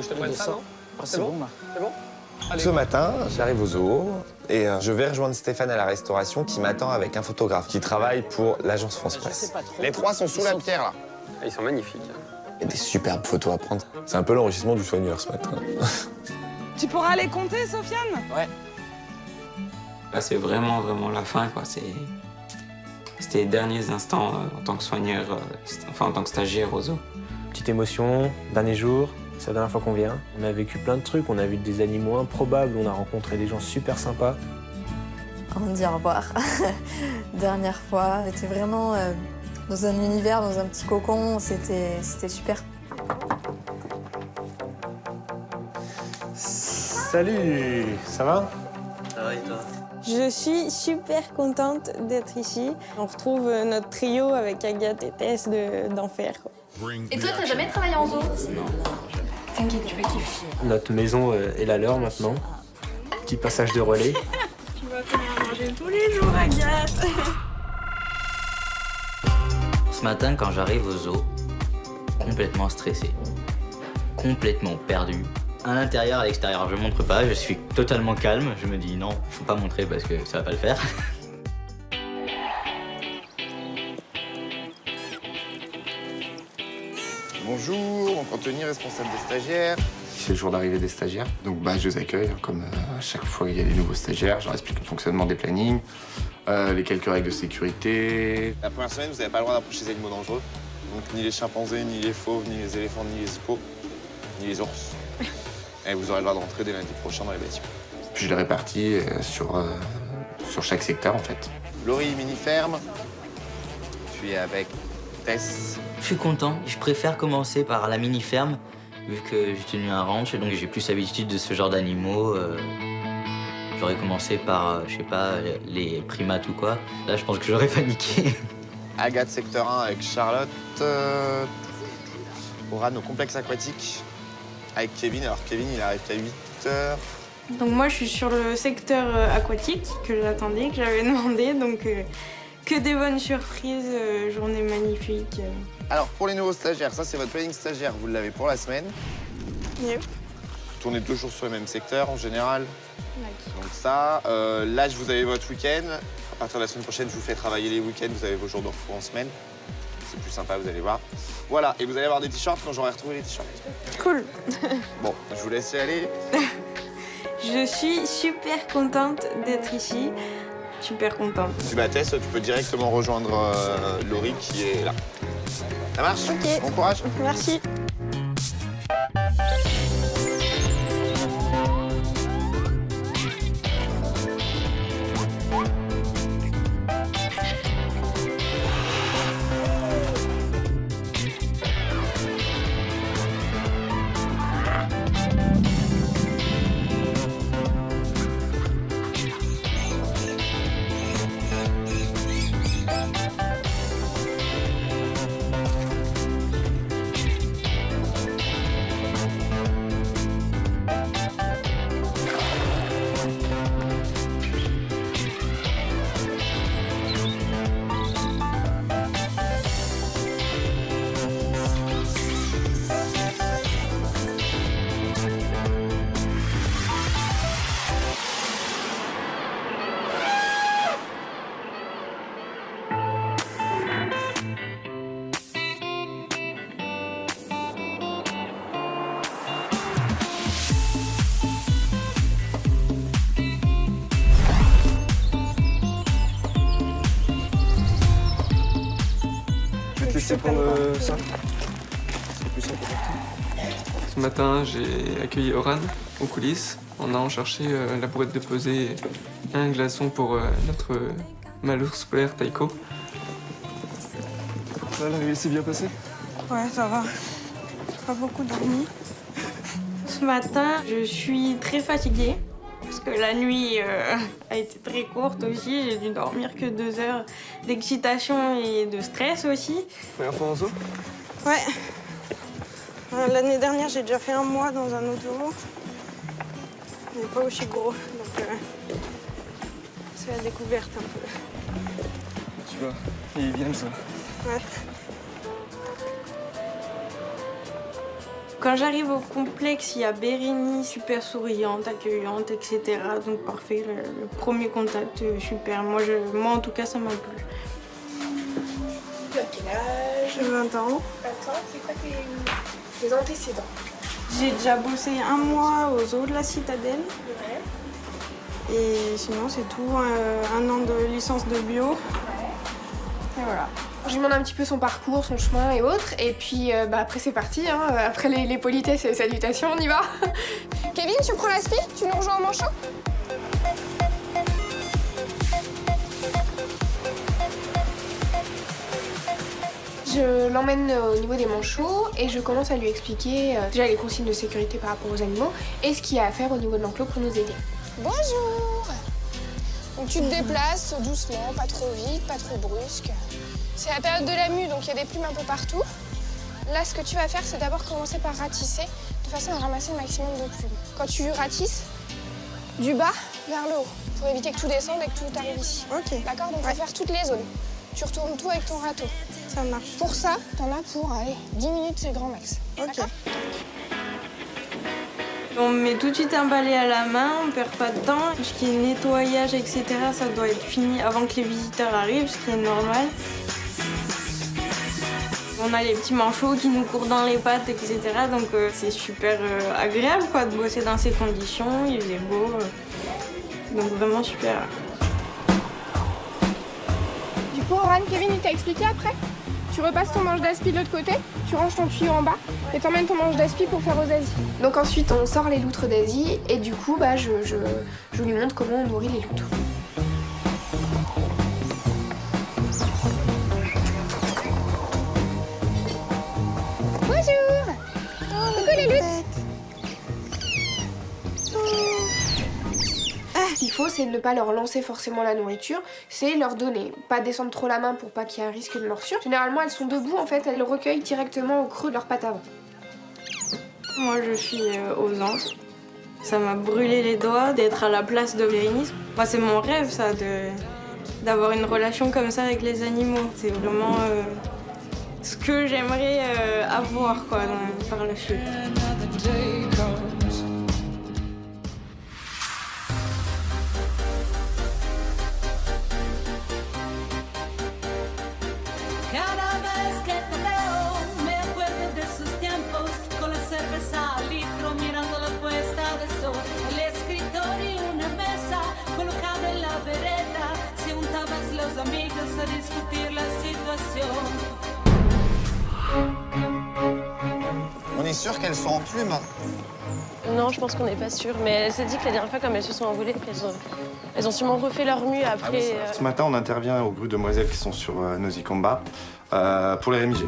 Je te prenne ça, non? C'est bon là. C'est bon? Allez. Ce matin, j'arrive au zoo et je vais rejoindre Stéphane à la restauration qui m'attend avec un photographe qui travaille pour l'agence France Presse. Les trois sont sous la pierre là. Ils sont magnifiques. Il y a des superbes photos à prendre. C'est un peu l'enrichissement du soigneur ce matin. Tu pourras les compter, Sofiane? Ouais. Là, c'est vraiment la fin, quoi. C'était les derniers instants en tant que soigneur, enfin en tant que stagiaire au zoo. Petite émotion, dernier jour, c'est la dernière fois qu'on vient. On a vécu plein de trucs, on a vu des animaux improbables, on a rencontré des gens super sympas. On dit au revoir. Dernière fois, j'étais vraiment dans un univers, dans un petit cocon, c'était super. Salut, ça va? Ça va et toi? Je suis super contente d'être ici. On retrouve notre trio avec Agathe et Tess d'Enfer. Et toi, t'as jamais travaillé en zoo? Non. T'inquiète, tu vas kiffer. Notre maison est la leur maintenant. Petit passage de relais. Tu vas faire à manger tous les jours, Agathe. Ce matin, quand j'arrive au zoo, complètement stressé, complètement perdu. À l'intérieur, à l'extérieur, je montre pas, je suis totalement calme. Je me dis non, faut pas montrer parce que ça va pas le faire. Bonjour, Anthony, responsable des stagiaires. C'est le jour d'arrivée des stagiaires, donc je les accueille comme à chaque fois qu'il y a des nouveaux stagiaires. Je leur explique le fonctionnement des plannings, les quelques règles de sécurité. La première semaine, vous n'avez pas le droit d'approcher des animaux dangereux. Donc ni les chimpanzés, ni les fauves, ni les éléphants, ni les hippos, ni les ours. Et vous aurez le droit de rentrer dès lundi prochain dans les bâtiments. Puis je les répartis sur chaque secteur en fait. Laurie, mini-ferme, puis avec Tess. Je suis content, je préfère commencer par la mini-ferme, vu que j'ai tenu un ranch, donc j'ai plus l'habitude de ce genre d'animaux. J'aurais commencé par, je sais pas, les primates ou quoi. Là, je pense que j'aurais paniqué. Agathe, secteur 1 avec Charlotte. Oran au complexe aquatique avec Kevin. Alors Kevin, il arrive à 8h. Donc moi, je suis sur le secteur aquatique que j'attendais, que j'avais demandé. Donc que des bonnes surprises, journée magnifique. Alors pour les nouveaux stagiaires, ça c'est votre planning stagiaire, vous l'avez pour la semaine. Yep. Vous tournez 2 jours sur le même secteur en général. D'accord. Donc ça, là vous avez votre week-end. À partir de la semaine prochaine, je vous fais travailler les week-ends, vous avez vos jours de repos en semaine. C'est plus sympa, vous allez voir. Voilà, et vous allez avoir des t-shirts quand j'aurai retrouvé les t-shirts. Cool. Bon, je vous laisse y aller. Je suis super contente d'être ici. Super contente. Tess, tu peux directement rejoindre Laurie qui est là. Ça marche? Ok. Bon courage. Merci. C'est pour ça. Ce matin, j'ai accueilli Oran aux coulisses. On a en cherché la brouette de pesée et un glaçon pour notre malheur scolaire Taiko. Ça, l'arrivée s'est bien passée? Ouais, ça va. Pas beaucoup dormi. Ce matin, je suis très fatiguée. Parce que la nuit a été très courte aussi. J'ai dû dormir que 2 heures d'excitation et de stress aussi. Première fois en zoo? Ouais. L'année dernière, j'ai déjà fait 1 mois dans un autre zoo. Mais pas aussi gros. Donc c'est la découverte un peu. Tu vois, ils viennent ça. Ouais. Quand j'arrive au complexe, il y a Bérénice, super souriante, accueillante, etc. Donc parfait, le premier contact, super. Moi en tout cas, ça m'a plu. Tu as quel âge? 20 ans. Attends, c'est quoi tes antécédents? J'ai déjà bossé 1 mois aux eaux de la Citadelle. Ouais. Et sinon, c'est tout. 1 an de licence de bio. Et voilà. Je lui demande un petit peu son parcours, son chemin et autres. Et puis après, c'est parti. Hein. Après les politesses et les salutations, on y va. Kevin, tu prends la spi? Tu nous rejoins au manchot? Je l'emmène au niveau des manchots et je commence à lui expliquer déjà les consignes de sécurité par rapport aux animaux et ce qu'il y a à faire au niveau de l'enclos pour nous aider. Bonjour! Donc tu te déplaces doucement, pas trop vite, pas trop brusque. C'est la période de la mue, donc il y a des plumes un peu partout. Là, ce que tu vas faire, c'est d'abord commencer par ratisser de façon à ramasser le maximum de plumes. Quand tu ratisses, du bas vers le haut, pour éviter que tout descende et que tout arrive ici. Ok. D'accord? Donc on va faire toutes les zones. Tu retournes tout avec ton râteau. Ça marche. Pour ça, t'en as pour, allez, 10 minutes, c'est grand max. Ok. On met tout de suite un balai à la main, on perd pas de temps. Tout ce qui est nettoyage, etc., ça doit être fini avant que les visiteurs arrivent, ce qui est normal. On a les petits manchots qui nous courent dans les pattes, etc. Donc c'est super agréable quoi, de bosser dans ces conditions, il est beau. Donc vraiment super. Du coup, Oran, Kevin, il t'a expliqué après? Tu repasses ton manche d'aspi de l'autre côté, tu ranges ton tuyau en bas et t'emmènes ton manche d'aspi pour faire aux Asies. Donc ensuite, on sort les loutres d'Asie et du coup, je lui montre comment on nourrit les loutres. Bonjour! Coucou les loutres! Ce qu'il faut, c'est de ne pas leur lancer forcément la nourriture, c'est leur donner. Pas descendre trop la main pour pas qu'il y ait un risque de morsure. Généralement, elles sont debout, en fait, elles le recueillent directement au creux de leur patte avant. Moi, je suis aux anges. Ça m'a brûlé les doigts d'être à la place de Bérénice. Moi, c'est mon rêve, ça, d'avoir une relation comme ça avec les animaux. C'est vraiment ce que j'aimerais avoir, quoi, par la suite. On est sûr qu'elles sont en plumes? Non, je pense qu'on n'est pas sûr. Mais elle s'est dit que la dernière fois, comme elles se sont envolées, elles ont sûrement refait leur mue après. Ce matin, on intervient au groupe de demoiselles qui sont sur Nosy Combat pour les rémiger.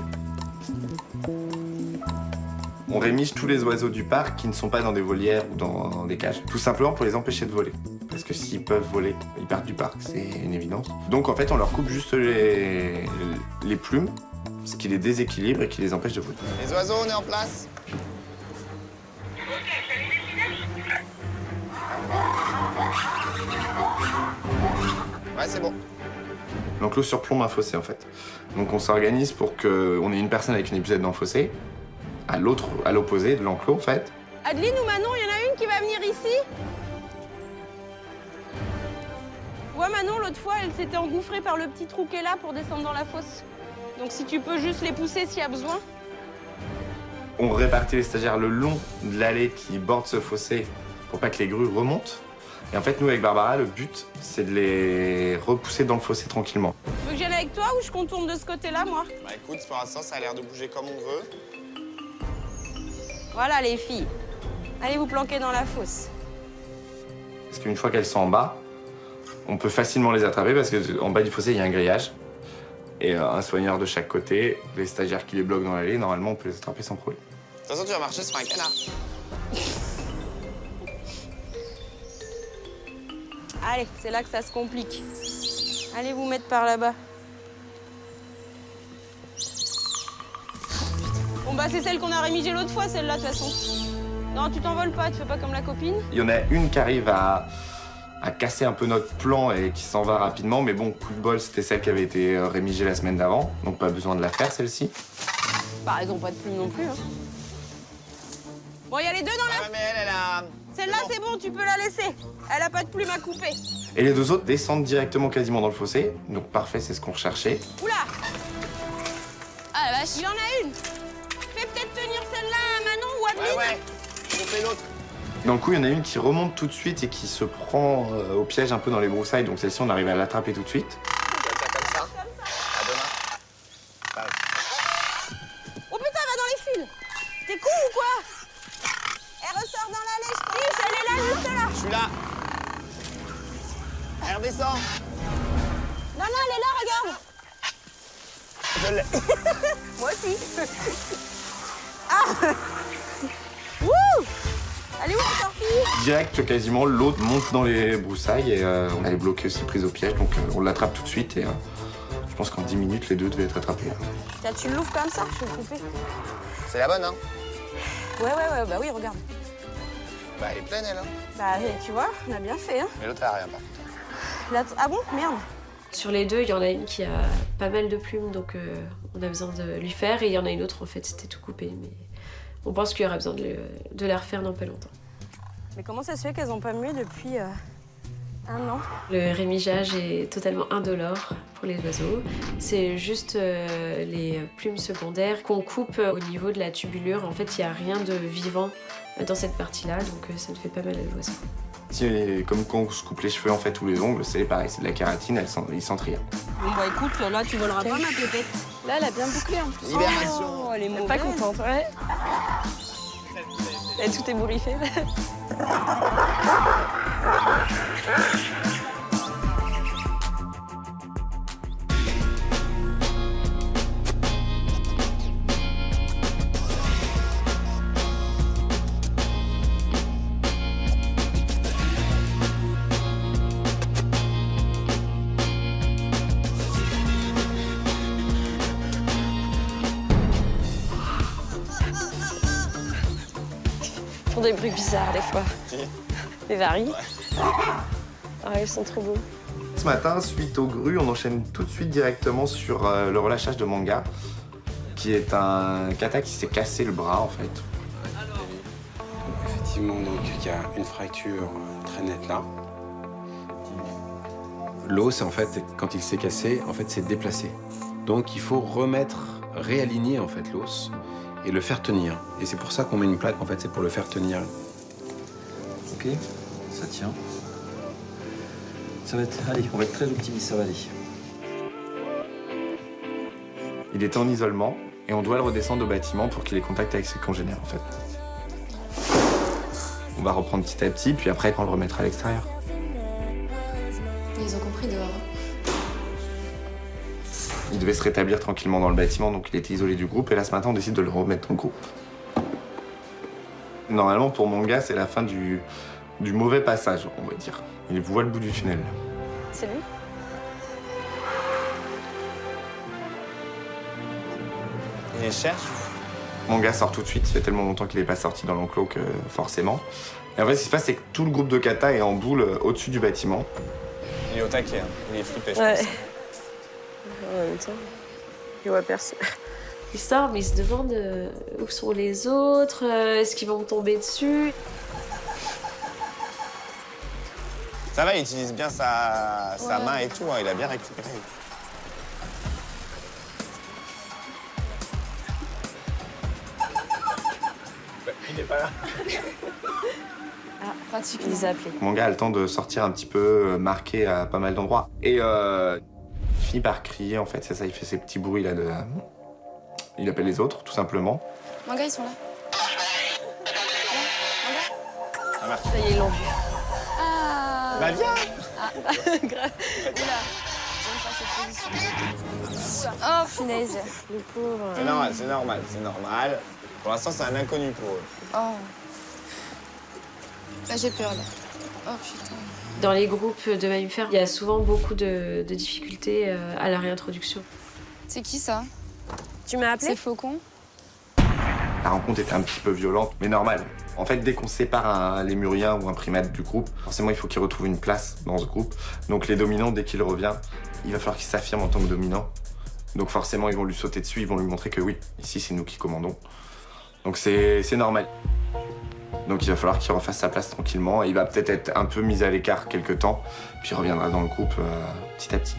On rémige tous les oiseaux du parc qui ne sont pas dans des volières ou dans des cages, tout simplement pour les empêcher de voler. Parce que s'ils peuvent voler, ils partent du parc, c'est une évidence. Donc en fait, on leur coupe juste les plumes, ce qui les déséquilibre et qui les empêche de voler. Les oiseaux, on est en place. Ouais, c'est bon. L'enclos surplombe un fossé en fait. Donc on s'organise pour qu'on ait une personne avec une épuisette dans le fossé, à l'opposé de l'enclos en fait. Adeline ou Manon, il y en a une qui va venir ici? Ouais, Manon, l'autre fois, elle s'était engouffrée par le petit trou qu'elle est là pour descendre dans la fosse. Donc si tu peux juste les pousser s'il y a besoin. On répartit les stagiaires le long de l'allée qui borde ce fossé pour pas que les grues remontent. Et en fait, nous, avec Barbara, le but, c'est de les repousser dans le fossé tranquillement. Tu veux que j'aille avec toi ou je contourne de ce côté-là, moi? Bah écoute, pour l'instant, ça a l'air de bouger comme on veut. Voilà, les filles. Allez vous planquer dans la fosse. Parce qu'une fois qu'elles sont en bas, on peut facilement les attraper parce qu'en bas du fossé, il y a un grillage. Et un soigneur de chaque côté, les stagiaires qui les bloquent dans l'allée, normalement, on peut les attraper sans problème. De toute façon, tu vas marcher sur un canard. Allez, c'est là que ça se complique. Allez vous mettre par là-bas. Bon bah c'est celle qu'on a rémigée l'autre fois, celle-là, de toute façon. Non, tu t'envoles pas, tu fais pas comme la copine. Il y en a une qui arrive à casser un peu notre plan et qui s'en va rapidement, mais bon, coup de bol, c'était celle qui avait été rémigée la semaine d'avant, donc pas besoin de la faire, celle-ci. Bah, elles ont pas de plumes non plus, hein. Bon, il y a les deux dans la... Ouais, mais elle a... Celle-là, c'est bon, tu peux la laisser. Elle a pas de plume à couper. Et les deux autres descendent directement quasiment dans le fossé. Donc parfait, c'est ce qu'on recherchait. Oula! Ah la vache. Il y en a une. Fais peut-être tenir celle-là à Manon ou à Adeline. Ouais, on fait l'autre. Dans le coup, il y en a une qui remonte tout de suite et qui se prend au piège un peu dans les broussailles. Donc celle-ci, on arrive à l'attraper tout de suite. Comme ça. À demain. Bye. Oh putain, va dans les fils. T'es con ou quoi? Elle ressort dans l'allée, je triche, elle est là, juste là. Je suis là. Elle redescend. Non, non, elle est là, regarde. Je l'ai. Moi aussi. Ah. Wouh. Elle est où la sortie? Direct, quasiment, l'autre monte dans les broussailles et on allait bloquer aussi prise au piège. Donc on l'attrape tout de suite et je pense qu'en 10 minutes, les deux devaient être attrapés. Tiens, tu l'ouvres comme ça, je vais le couper. C'est la bonne, hein? Ouais, bah oui, regarde. Bah, elle est pleine, elle, hein? Bah, tu vois, on a bien fait, hein. Mais l'autre, elle a rien, par contre. Là, ah bon? Merde. Sur les deux, il y en a une qui a pas mal de plumes, donc on a besoin de lui faire. Et il y en a une autre, en fait, c'était tout coupé. Mais on pense qu'il y aura besoin de la refaire dans pas longtemps. Mais comment ça se fait qu'elles ont pas mué depuis 1 an? Le rémigeage est totalement indolore pour les oiseaux. C'est juste les plumes secondaires qu'on coupe au niveau de la tubulure. En fait, il n'y a rien de vivant dans cette partie-là, donc ça ne fait pas mal à l'oiseau. Comme quand on se coupe les cheveux en fait ou les ongles, c'est pareil, c'est de la kératine, ils sentent rien. Bon bah écoute, là tu voleras pas ma pépette. Là elle a bien bouclé en plus. Libération. Oh, elle est mauvaise. Pas contente, ouais. Et tout est bourriffé. Ils font des bruits bizarres des fois. Des varies. Ah, ils sont trop beaux. Ce matin, suite aux grues, on enchaîne tout de suite directement sur le relâchage de Manga, qui est un kata qui s'est cassé le bras en fait. Effectivement, donc il y a une fracture très nette là. L'os, en fait, quand il s'est cassé, en fait, c'est déplacé. Donc il faut réaligner en fait l'os et le faire tenir. Et c'est pour ça qu'on met une plaque, en fait, c'est pour le faire tenir. Ok, ça tient. Ça va être... Allez, on va être très optimiste, ça va aller. Il était en isolement et on doit le redescendre au bâtiment pour qu'il ait contact avec ses congénères en fait. On va reprendre petit à petit, puis après on le remettra à l'extérieur. Ils ont compris dehors. Il devait se rétablir tranquillement dans le bâtiment, donc il était isolé du groupe, et là ce matin on décide de le remettre dans le groupe. Normalement pour Manga, c'est la fin du mauvais passage, on va dire. Il voit le bout du tunnel. C'est lui? Il cherche. Manga sort tout de suite, ça fait tellement longtemps qu'il n'est pas sorti dans l'enclos que forcément. Et en fait ce qui se passe, c'est que tout le groupe de kata est en boule au-dessus du bâtiment. Il est au taquet, hein. Il est flippé, je Ouais. pense. En même temps, il voit personne. Il sort, mais il se demande où sont les autres, est-ce qu'ils vont me tomber dessus? Ça va, il utilise bien sa main et tout, hein. Il a bien récupéré. Il n'est pas là. Ah, pratique, il les a appelés. Manga a le temps de sortir un petit peu marqué à pas mal d'endroits. Et il finit par crier, en fait, c'est ça, il fait ces petits bruits là de... Il appelle les autres, tout simplement. Manga, ils sont là. Ça marche. Ça y est, ils l'ont vu. Ah. Bah viens. Grave. Oula. J'aime pas cette position. Oh, punaise. Le pauvre. C'est normal, c'est normal, c'est normal. Pour l'instant, c'est un inconnu pour eux. Oh. Là, j'ai peur, là. Oh, putain. Dans les groupes de mammifères, il y a souvent beaucoup de difficultés à la réintroduction. C'est qui, ça? Tu m'as appelé? C'est Flocon. La rencontre était un petit peu violente, mais normale. En fait, dès qu'on sépare un lémurien ou un primate du groupe, forcément, il faut qu'il retrouve une place dans ce groupe. Donc les dominants, dès qu'il revient, il va falloir qu'il s'affirme en tant que dominant. Donc forcément, ils vont lui sauter dessus, ils vont lui montrer que oui, ici, c'est nous qui commandons. Donc c'est normal. Donc il va falloir qu'il refasse sa place tranquillement. Et il va peut-être être un peu mis à l'écart quelques temps, puis il reviendra dans le groupe petit à petit.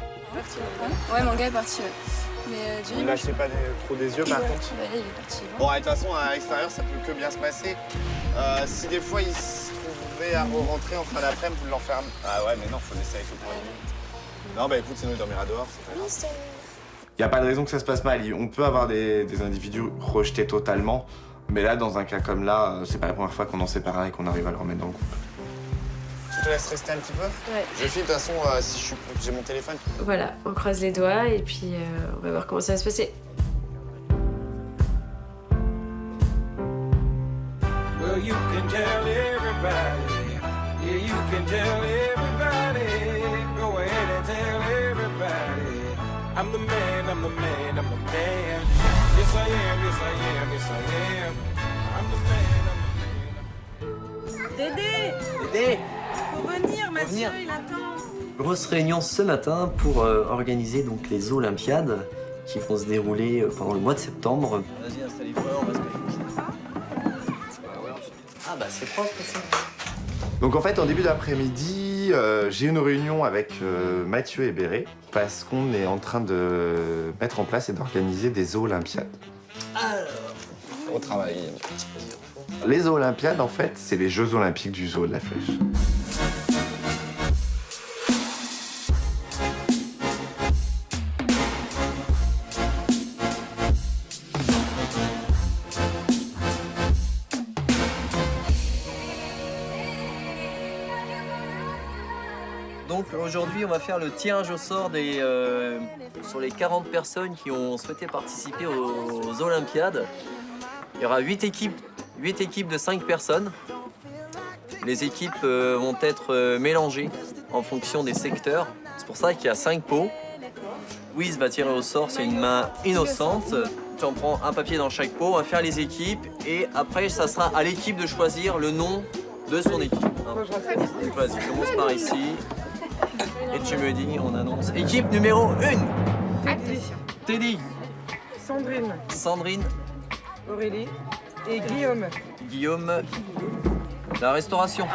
Ouais, mon gars est parti. Mais Ne lâchez pas trop des yeux par contre. Bah, là, il est parti. Bon, de toute façon, à l'extérieur, ça peut que bien se passer. Si des fois, il se trouvait à rentrer en fin d'après-midi, vous l'enfermez. Ah ouais, mais non, faut laisser avec le premier. Non, bah écoute, sinon il dormira dehors, c'est pas grave. Il n'y a pas de raison que ça se passe mal. On peut avoir des individus rejetés totalement, mais là, dans un cas comme là, c'est pas la première fois qu'on en sépare un et qu'on arrive à le remettre dans le groupe. Je te laisse rester un petit peu. Ouais. Je file, de toute façon, si j'ai mon téléphone. Voilà, on croise les doigts et puis on va voir comment ça va se passer. Well, you can tell everybody. Yeah, you can tell everybody. Go ahead and tell everybody. I'm the man, I'm the man, I'm the man. Yes, I am, yes, I am, yes, I am. I'm the man, I'm the man. Dédé! Dédé! Faut venir, Mathieu, il attend. Grosse réunion ce matin pour organiser donc les Olympiades qui vont se dérouler pendant le mois de septembre. Vas-y, installez-toi, on va se mettre. Ah bah c'est propre ça. Donc en fait, en début d'après-midi, j'ai une réunion avec Mathieu et Béré parce qu'on est en train de mettre en place et d'organiser des Olympiades. Au travail. Les Olympiades, en fait, c'est les Jeux Olympiques du zoo de la Flèche. Donc aujourd'hui, on va faire le tirage au sort sur les 40 personnes qui ont souhaité participer aux Olympiades. Il y aura 8 équipes de 5 personnes. Les équipes vont être mélangées en fonction des secteurs. C'est pour ça qu'il y a 5 pots. Louise va tirer au sort, c'est une main innocente. Tu en prends un papier dans chaque pot, on va faire les équipes et après ça sera à l'équipe de choisir le nom de son équipe. Donc vas-y, commence par ici. Et tu me dis, on annonce. Équipe numéro 1. Attention. Teddy. Sandrine. Sandrine. Aurélie. Et Guillaume. Guillaume. La restauration.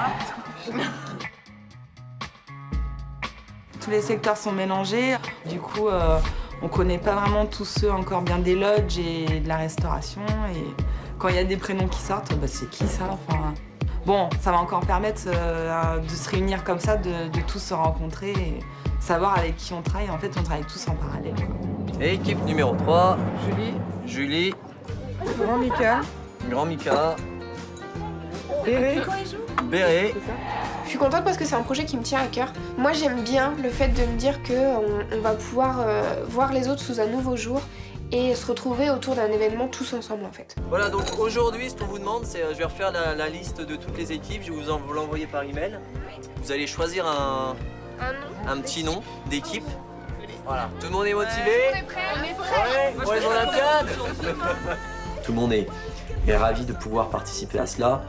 Tous les secteurs sont mélangés. Du coup, on connaît pas vraiment tous ceux encore bien des lodges et de la restauration. Et quand il y a des prénoms qui sortent, bah, c'est qui ça enfin, bon, ça va encore permettre de se réunir comme ça, de tous se rencontrer et savoir avec qui on travaille. En fait, on travaille tous en parallèle. Et équipe numéro 3. Julie. Julie. Grand Mika. Grand Mika. Béré. Béré. Je suis contente parce que c'est un projet qui me tient à cœur. Moi, j'aime bien le fait de me dire qu'on va pouvoir voir les autres sous un nouveau jour et se retrouver autour d'un événement tous ensemble en fait. Voilà, donc aujourd'hui, ce qu'on vous demande, c'est je vais refaire la liste de toutes les équipes. Je vais vous l'envoyer par email. Vous allez choisir un petit nom d'équipe. Voilà. Tout le monde est motivé? On est prêts. Pour les Olympiades. Tout le monde est ravi de pouvoir participer à cela.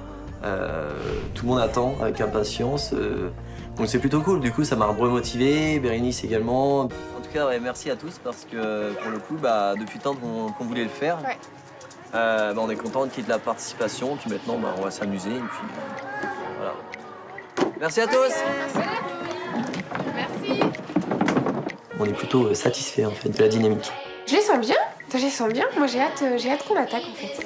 Tout le monde attend avec impatience. Donc c'est plutôt cool, du coup ça m'a remotivé, Bérénice également. En tout cas, ouais, merci à tous parce que pour le coup, depuis le temps qu'on voulait le faire, ouais. On est content qu'il y ait de la participation. Puis maintenant, on va s'amuser. Et puis voilà. Merci à tous. Merci. On est plutôt satisfait en fait de la dynamique. Je les sens bien. Je les sens bien. Moi j'ai hâte qu'on attaque en fait.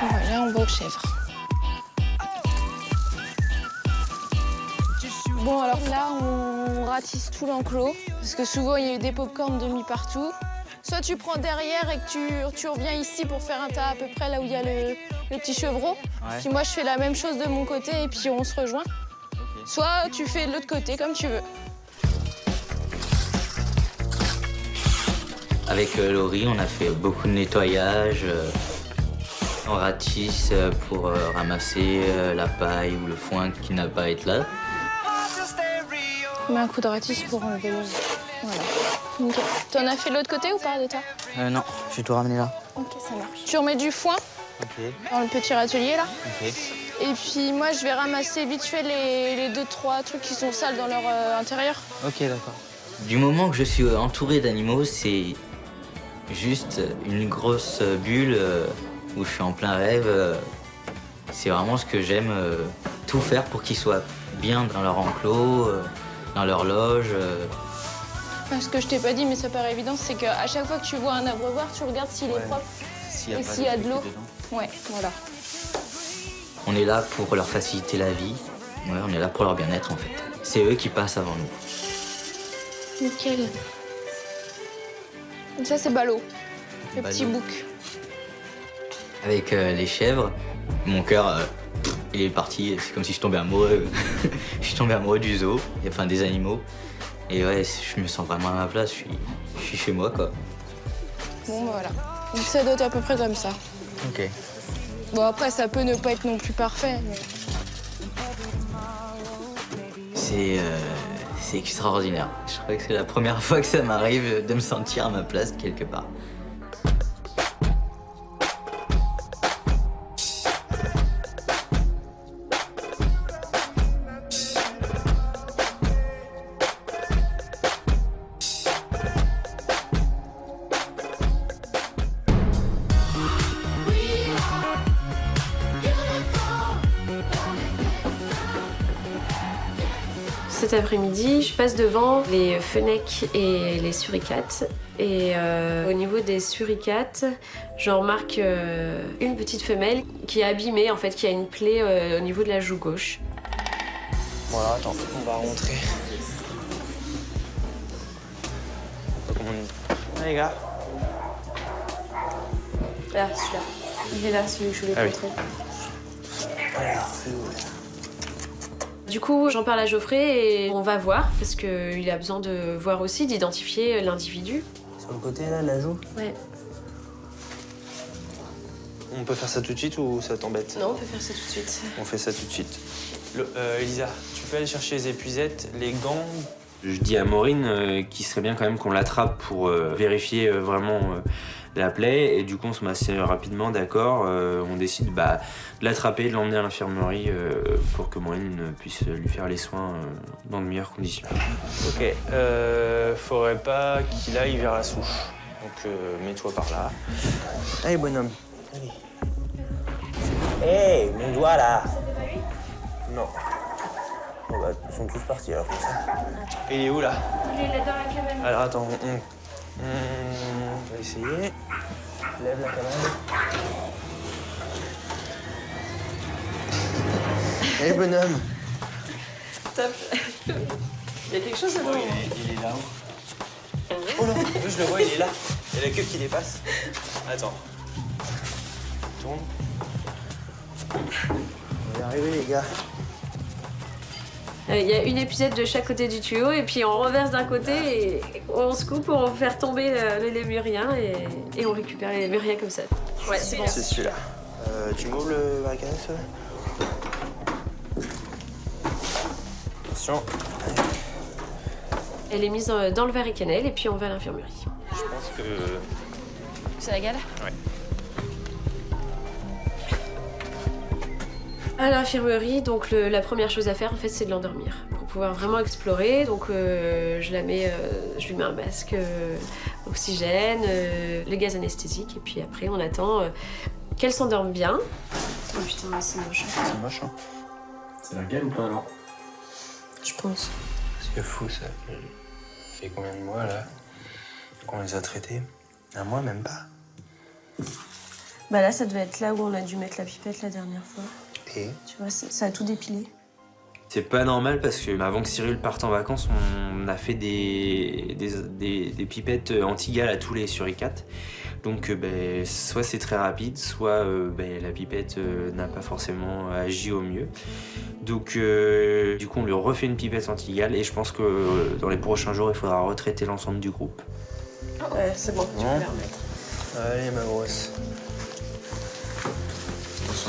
Voilà, on va aux chèvres. Bon, alors là, on ratisse tout l'enclos, parce que souvent, il y a eu des pop-corns de mis partout. Soit tu prends derrière et que tu reviens ici pour faire un tas à peu près là où il y a le petit chevreau. Ouais. Puis moi, je fais la même chose de mon côté et puis on se rejoint. Okay. Soit tu fais de l'autre côté, comme tu veux. Avec Laurie, on a fait beaucoup de nettoyage. On ratisse pour ramasser la paille ou le foin qui n'a pas à être là. On met un coup de ratisse pour enlever l'eau. Voilà. Nickel. T'en as fait de l'autre côté ou pas de toi? Non, j'ai tout ramené là. Ok, ça marche. Tu remets du foin Ok. dans le petit râtelier là. Ok. Et puis moi, je vais ramasser vite fait les 2-3 trucs qui sont sales dans leur intérieur. Ok, d'accord. Du moment que je suis entouré d'animaux, c'est juste une grosse bulle où je suis en plein rêve. C'est vraiment ce que j'aime, tout faire pour qu'ils soient bien dans leur enclos, dans leur loge. Ce que je t'ai pas dit, mais ça paraît évident, c'est qu'à chaque fois que tu vois un abreuvoir, tu regardes s'il est propre et s'il y a de l'eau. Ouais, voilà. On est là pour leur faciliter la vie. Ouais, on est là pour leur bien-être en fait. C'est eux qui passent avant nous. Nickel. Et ça, c'est Ballot, le Ballot. petit bouc. Avec les chèvres, mon cœur, il est parti. C'est comme si je tombais amoureux. Je suis tombé amoureux du zoo, enfin des animaux. Et ouais, je me sens vraiment à ma place. Je suis chez moi, quoi. Bon, bah voilà. Donc ça doit être à peu près comme ça. Ok. Bon, après, ça peut ne pas être non plus parfait, mais... C'est extraordinaire. Je crois que c'est la première fois que ça m'arrive de me sentir à ma place quelque part. Cet après-midi, je passe devant les fennecs et les suricates. Et au niveau des suricates, j'en remarque une petite femelle qui est abîmée, en fait, qui a une plaie au niveau de la joue gauche. Voilà, attends, on va rentrer. Ah, les gars. Là, celui-là. Il est là, celui que je voulais te montrer. Du coup, j'en parle à Geoffrey et on va voir, parce qu'il a besoin de voir aussi, d'identifier l'individu. Sur le côté, là, de la joue? Ouais. On peut faire ça tout de suite ou ça t'embête? Non, on peut faire ça tout de suite. On fait ça tout de suite. Elisa, tu peux aller chercher les épuisettes, les gants? Je dis à Maureen qu'il serait bien quand même qu'on l'attrape pour vérifier vraiment la plaie. Et du coup, on se met assez rapidement d'accord. On décide de l'attraper, de l'emmener à l'infirmerie pour que Maureen puisse lui faire les soins dans de meilleures conditions. Ok, faudrait pas qu'il aille vers la souche. Donc mets-toi par là. Allez, bonhomme. Allez. Hé, mon doigt là. Non. Bon bah, ils sont tous partis alors comme ça. Et il est où là? Il est là dans la cabane. Alors attends, on va essayer. Lève la cabane. Allez, bonhomme. Top. Il y a quelque chose là-bas? Il est là-haut. Oh là, je le vois, il est là. Il y a la queue qui dépasse. Attends. Tourne. On va y arriver, les gars. Il y a une épuisette de chaque côté du tuyau et puis on renverse d'un côté et on se coupe pour faire tomber le lémurien et on récupère les lémuriens comme ça. Ouais, c'est bon. C'est celui-là. Tu m'ouvres le varicannel, là? Attention. Elle est mise dans le varicannel et puis on va à l'infirmerie. Je pense que... C'est la gale? Ouais. À l'infirmerie, donc la première chose à faire en fait c'est de l'endormir pour pouvoir vraiment explorer. Donc je lui mets un masque oxygène, le gaz anesthésique et puis après on attend qu'elle s'endorme bien. Oh putain c'est moche. C'est moche hein. C'est la gale ou pas alors? Je pense. C'est fou ça. Ça fait combien de mois là qu'on les a traités? Un mois même pas. Bah là ça devait être là où on a dû mettre la pipette la dernière fois. Et tu vois ça a tout dépilé. C'est pas normal parce que avant que Cyril parte en vacances, on a fait des pipettes anti-gale à tous les suricates. Donc soit c'est très rapide, soit la pipette n'a pas forcément agi au mieux. Donc du coup on lui refait une pipette anti-gale et je pense que dans les prochains jours il faudra retraiter l'ensemble du groupe. Ouais c'est bon, tu peux la remettre. Allez ma grosse.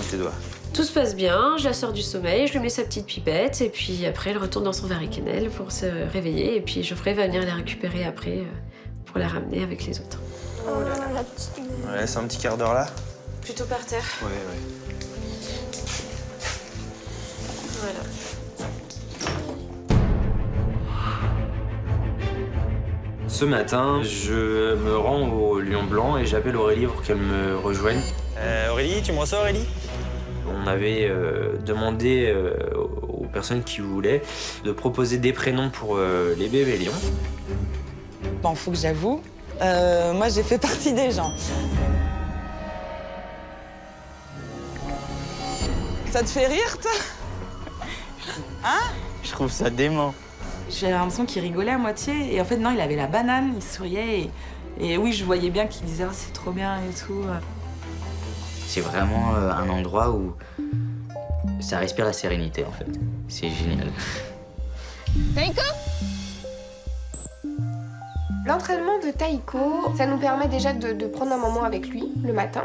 tes doigts. Tout se passe bien, je la sors du sommeil, je lui mets sa petite pipette et puis après elle retourne dans son verre et cannelle pour se réveiller et puis Geoffrey va venir la récupérer après pour la ramener avec les autres. Oh là là, la petite... Ouais, c'est un petit quart d'heure là. Plutôt par terre. Ouais. Voilà. Ce matin, je me rends au Lion Blanc et j'appelle Aurélie pour qu'elle me rejoigne. Aurélie, tu me reçois Aurélie? On avait demandé aux personnes qui voulaient de proposer des prénoms pour les bébés lions. Bon, faut que j'avoue, moi j'ai fait partie des gens. Ça te fait rire, toi? Hein? Je trouve ça dément. J'avais l'impression qu'il rigolait à moitié. Et en fait, non, il avait la banane, il souriait. Et oui, je voyais bien qu'il disait oh, c'est trop bien et tout. C'est vraiment un endroit où ça respire la sérénité, en fait. C'est génial. Taïko? L'entraînement de Taïko, ça nous permet déjà de prendre un moment avec lui le matin.